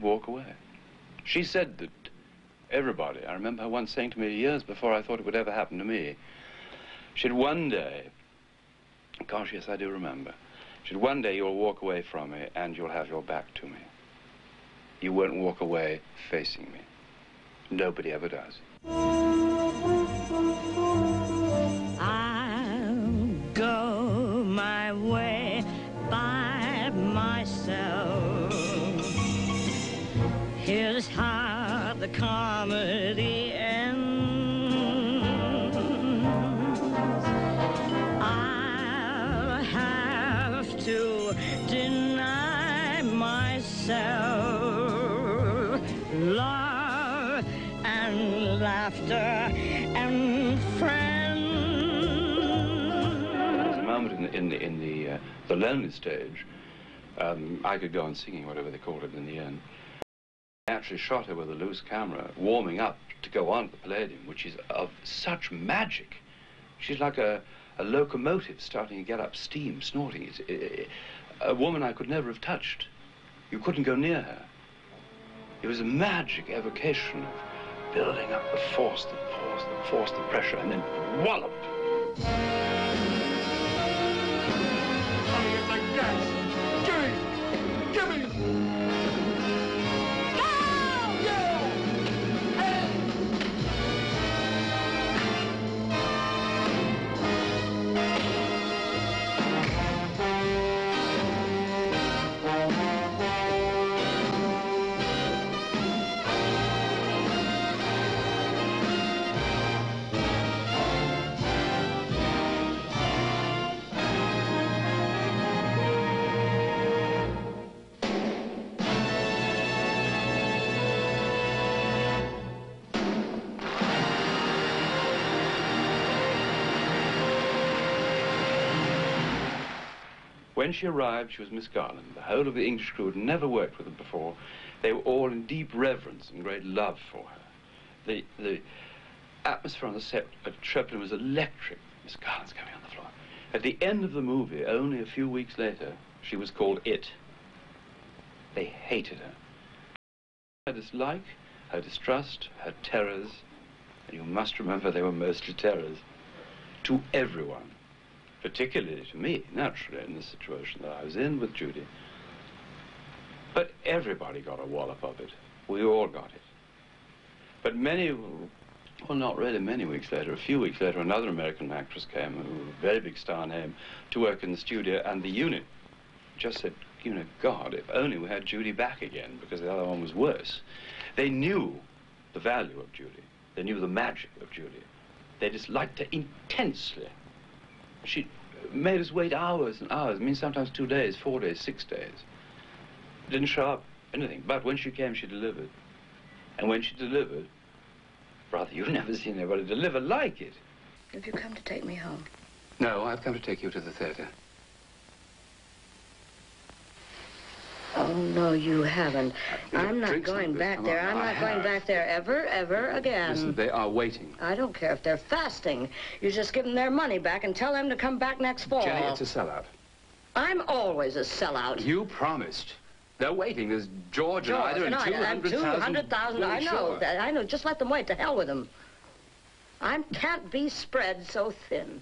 walk away. She said that everybody, I remember her once saying to me years before I thought it would ever happen to me, she'd one day, gosh, yes, I do remember, she'd one day you'll walk away from me and you'll have your back to me. You won't walk away facing me. Nobody ever does. I'll go my way by myself. Here's how the comedy ends. I'll have to deny myself love and laughter and friends. There's a moment in the lonely stage. I could go on singing, whatever they called it in the end. I actually shot her with a loose camera, warming up to go on to the Palladium, which is of such magic. She's like a locomotive starting to get up steam, snorting. It's a woman I could never have touched. You couldn't go near her. It was a magic evocation of building up the force, the pressure, and then wallop. Give me! When she arrived, she was Miss Garland. The whole of the English crew had never worked with her before. They were all in deep reverence and great love for her. The atmosphere on the set at Treplin was electric. Miss Garland's coming on the floor. At the end of the movie, only a few weeks later, she was called It. They hated her. Her dislike, her distrust, her terrors, and you must remember they were mostly terrors, to everyone, particularly to me, naturally, in the situation that I was in with Judy. But everybody got a wallop of it. We all got it. But many, well, not really many weeks later, a few weeks later, another American actress came, a very big star name, to work in the studio, and the unit just said, you know, God, if only we had Judy back again, because the other one was worse. They knew the value of Judy. They knew the magic of Judy. They disliked her intensely. She made us wait hours and hours. I mean, sometimes 2 days, 4 days, 6 days. Didn't show up, anything. But when she came, she delivered. And when she delivered, brother, you've never seen anybody deliver like it. Have you come to take me home? No, I've come to take you to the theater. Oh, no, you haven't. I'm not going back there. I'm not going back there ever again. Listen, they are waiting. I don't care if they're fasting. You just give them their money back and tell them to come back next fall. Jenny, it's a sellout. I'm always a sellout. You promised. They're waiting. There's George and Ida and 200,000. I know. Sure. I know. Just let them wait. To hell with them. I can't be spread so thin.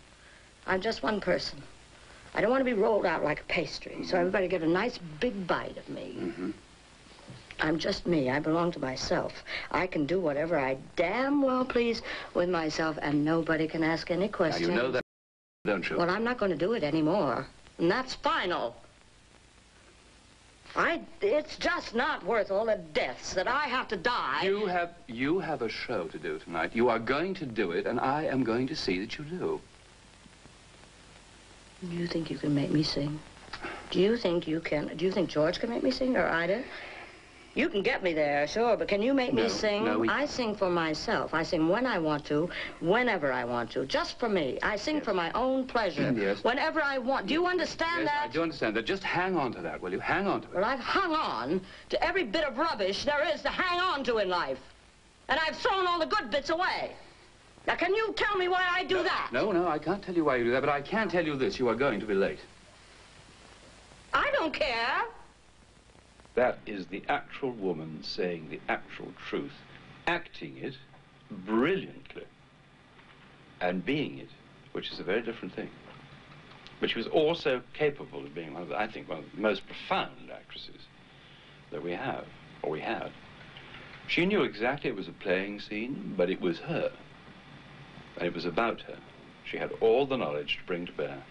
I'm just one person. I don't want to be rolled out like a pastry, so everybody get a nice big bite of me. I'm just me. I belong to myself. I can do whatever I damn well please with myself, and nobody can ask any questions. Now, you know that, don't you? Well, I'm not going to do it anymore, and that's final. It's just not worth all the deaths that I have to die. You have a show to do tonight. You are going to do it, and I am going to see that you do. You think you can make me sing? Do you think you can? Do you think George can make me sing, or Ida? You can get me there, sure, but can you make me sing? No, I sing for myself. I sing when I want to, whenever I want to, just for me. I sing for my own pleasure. Yes. Whenever I want. Do you understand that? I do understand that. Just hang on to that, will you? Hang on to it. Well, I've hung on to every bit of rubbish there is to hang on to in life. And I've thrown all the good bits away. Now, can you tell me why I do that? No, I can't tell you why you do that, but I can tell you this. You are going to be late. I don't care. That is the actual woman saying the actual truth, acting it brilliantly, and being it, which is a very different thing. But she was also capable of being, I think, one of the most profound actresses that we have, or we had. She knew exactly it was a playing scene, but it was her. And it was about her. She had all the knowledge to bring to bear.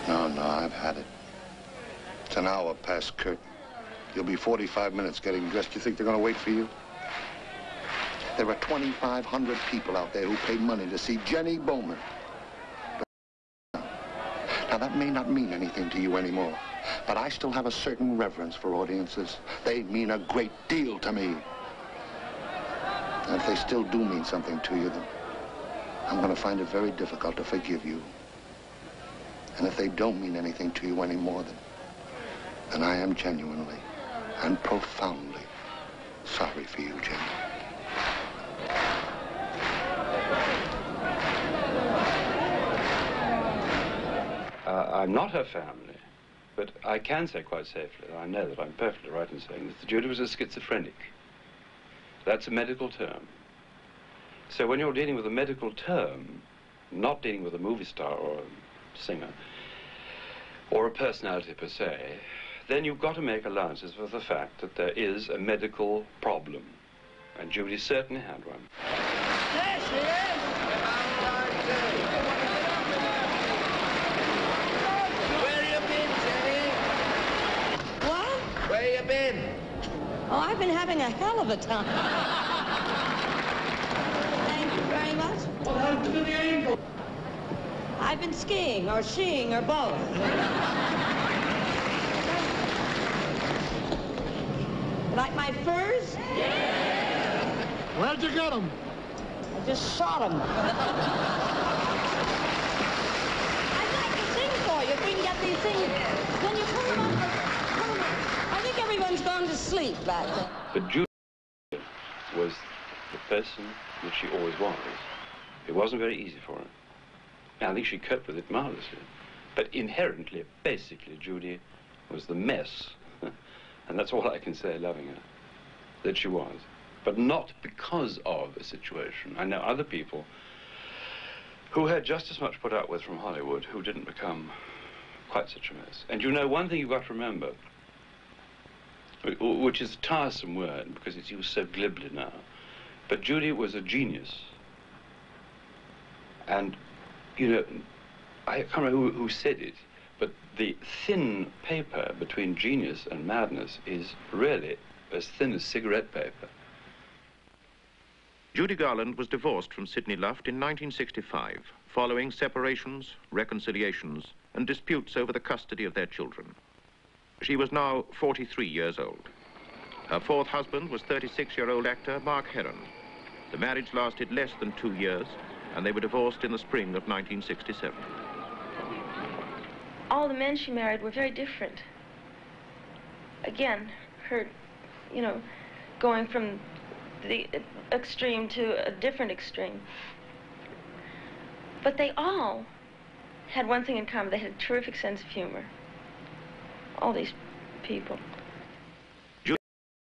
No, I've had it. It's an hour past curtain. You'll be 45 minutes getting dressed. You think they're going to wait for you? There are 2,500 people out there who paid money to see Jenny Bowman. Now, that may not mean anything to you anymore, but I still have a certain reverence for audiences. They mean a great deal to me. And if they still do mean something to you, then I'm going to find it very difficult to forgive you. And if they don't mean anything to you anymore, then I am genuinely and profoundly sorry for you, Jenny. I'm not her family, but I can say quite safely, and I know that I'm perfectly right in saying this, that Judy was a schizophrenic. That's a medical term. So when you're dealing with a medical term, not dealing with a movie star or a singer, or a personality per se, then you've got to make allowances for the fact that there is a medical problem. And Judy certainly had one. There she is! Where you been, Jenny? What? Where you been? Oh, I've been having a hell of a time. Thank you very much. What happened to the ankle? I've been skiing or sheeing or both. Like my furs? Where'd you get them? I just shot him. I'd like to sing for you if we can get these things. When you put them on, I think everyone's gone to sleep back there. But Judy was the person that she always was. It wasn't very easy for her. And I think she coped with it marvelously. But inherently, basically, Judy was the mess. And that's all I can say, loving her, that she was. But not because of a situation. I know other people who had just as much put up with from Hollywood who didn't become quite such a mess. And you know, one thing you've got to remember, which is a tiresome word because it's used so glibly now, but Judy was a genius. And, you know, I can't remember who said it, but the thin paper between genius and madness is really as thin as cigarette paper. Judy Garland was divorced from Sidney Luft in 1965, following separations, reconciliations, and disputes over the custody of their children. She was now 43 years old. Her fourth husband was 36-year-old actor Mark Herron. The marriage lasted less than 2 years, and they were divorced in the spring of 1967. All the men she married were very different. Again, her, you know, going from the extreme to a different extreme. But they all had one thing in common. They had a terrific sense of humor. All these people. Judy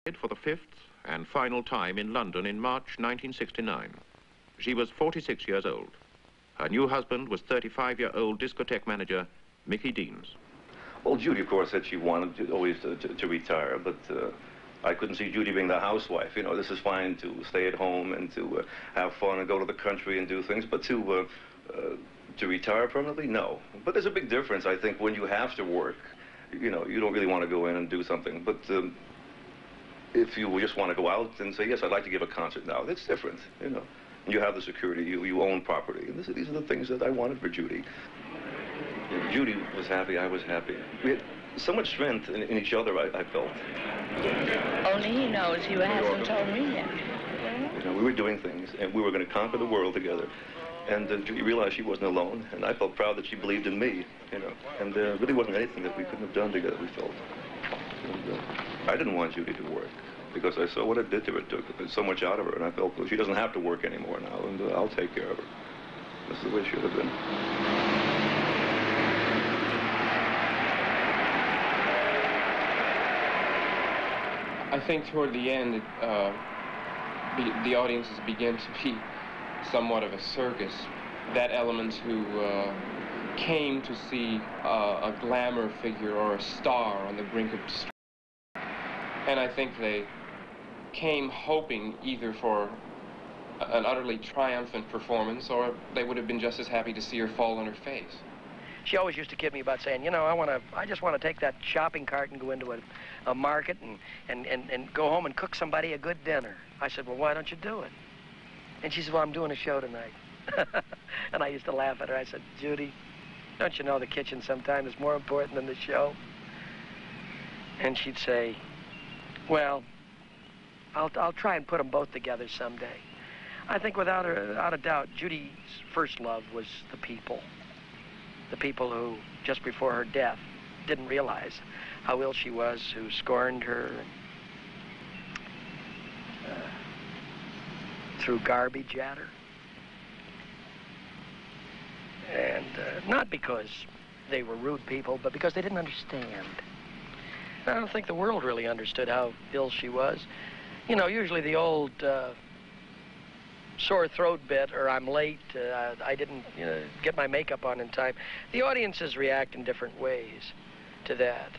died for the fifth and final time in London in March 1969. She was 46 years old. Her new husband was 35-year-old discotheque manager Mickey Deans. Well, Judy, of course, said she wanted to always to retire, but I couldn't see Judy being the housewife. You know, this is fine to stay at home and to have fun and go to the country and do things, but to retire permanently, no. But there's a big difference, I think, when you have to work. You know, you don't really want to go in and do something, but if you just want to go out and say, yes, I'd like to give a concert now, that's different, you know. You have the security, you own property, and these are the things that I wanted for Judy. Judy was happy, I was happy. We had so much strength in each other, I felt. Only he knows. He hasn't told me yet. You know, we were doing things, and we were going to conquer the world together. And Judy realized she wasn't alone, and I felt proud that she believed in me, you know. And there really wasn't anything that we couldn't have done together, we felt. And, I didn't want Judy to work, because I saw what it did to her. It took so much out of her, and I felt, well, she doesn't have to work anymore now, and I'll take care of her. This is the way it should have been. I think toward the end, the audiences began to be somewhat of a circus. That element who came to see a glamour figure or a star on the brink of destruction. And I think they came hoping either for an utterly triumphant performance, or they would have been just as happy to see her fall on her face. She always used to kid me about saying, you know, I just want to take that shopping cart and go into a market and go home and cook somebody a good dinner. I said, well, why don't you do it? And she said, well, I'm doing a show tonight. And I used to laugh at her. I said, Judy, don't you know the kitchen sometimes is more important than the show? And she'd say, well, I'll try and put them both together someday. I think without a doubt, Judy's first love was the people. The people who, just before her death, didn't realize how ill she was, who scorned her, threw garbage at her. And not because they were rude people, but because they didn't understand. I don't think the world really understood how ill she was. You know, usually the old sore throat bit, or I'm late, I didn't get my makeup on in time. The audiences react in different ways to that.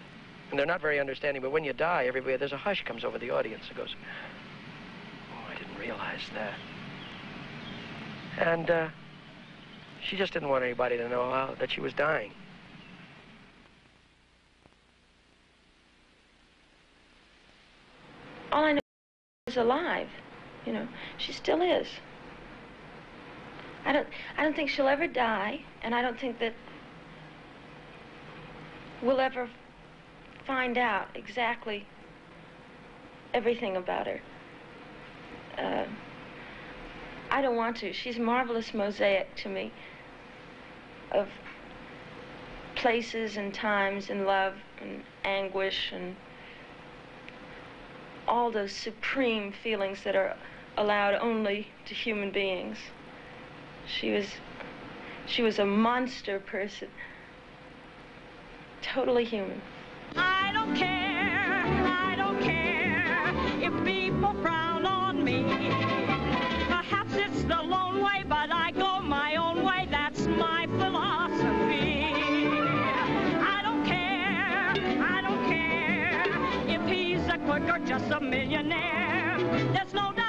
And they're not very understanding, but when you die, everybody, there's a hush comes over the audience that goes, oh, I didn't realize that. And she just didn't want anybody to know that she was dying. All I know is alive. You know, she still is. I don't think she'll ever die, and I don't think that we'll ever find out exactly everything about her. I don't want to. She's a marvelous mosaic to me of places and times and love and anguish and all those supreme feelings that are allowed only to human beings. She was a monster person, totally human. I don't care if people frown on me. Perhaps it's the lone way, but I go my own way. That's my philosophy. I don't care if he's a crook or just a millionaire. There's no doubt